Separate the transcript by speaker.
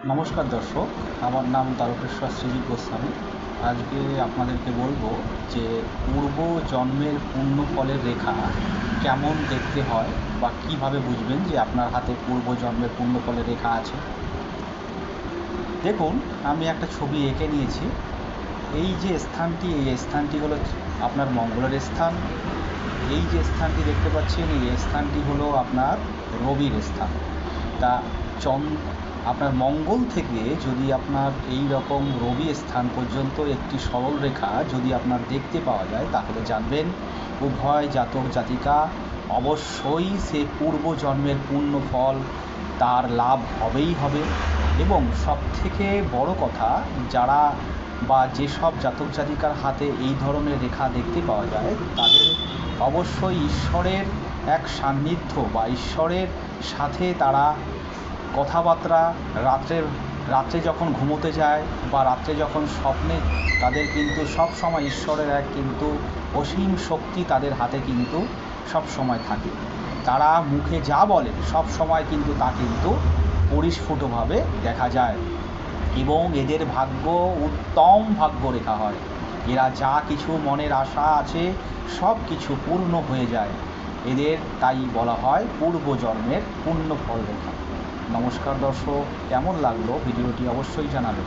Speaker 1: নমস্কার দর্শক, আমার নাম তারকেশ্বর শ্রীজিৎ গোস্বামী। আজকে আপনাদেরকে বলবো যে পূর্ব জন্মের পুণ্যফলের রেখা কেমন দেখতে হয় বা কিভাবে বুঝবেন যে আপনার হাতে পূর্ব জন্মের পুণ্যফলের রেখা আছে। দেখুন, আমি একটা ছবি এঁকে নিয়েছি। এই স্থানটি হলো আপনার মঙ্গলের স্থান। এই যে স্থানটি দেখতে পাচ্ছেন, এই স্থানটি হলো আপনার রবির স্থান। তা আপনার মঙ্গল থেকে যদি আপনার এই রকম রবি স্থান পর্যন্ত একটি সরল রেখা যদি আপনার দেখতে পাওয়া যায়, তাহলে জানবেন উভয় জাতক জাতিকা অবশ্যই সে পূর্ব জন্মের পুণ্য ফল তার লাভ হবেই হবে। এবং সবথেকে বড় কথা, যারা বা যেসব জাতক জাতিকার হাতে এই ধরনের রেখা দেখতে পাওয়া যায়, তাদের অবশ্যই ঈশ্বরের এক সান্নিধ্য বা ঈশ্বরের সাথে তারা কথাবার্তা রাত্রে যখন ঘুমোতে যায় বা রাত্রে যখন স্বপ্নে, তাদের কিন্তু সব সময় ঈশ্বরের এক কিন্তু অসীম শক্তি তাদের হাতে কিন্তু সব সময় থাকে। তারা মুখে যা বলে সব সময় কিন্তু তা কিন্তু পরিস্ফুটভাবে দেখা যায় এবং এদের ভাগ্য উত্তম ভাগ্য রেখা হয়। এরা যা কিছু মনের আশা আছে সব কিছু পূর্ণ হয়ে যায়। এদের তাই বলা হয় পূর্বজন্মের পুণ্যফল রেখা। নমস্কার দর্শক, কেমন লাগলো ভিডিওটি অবশ্যই জানাবেন।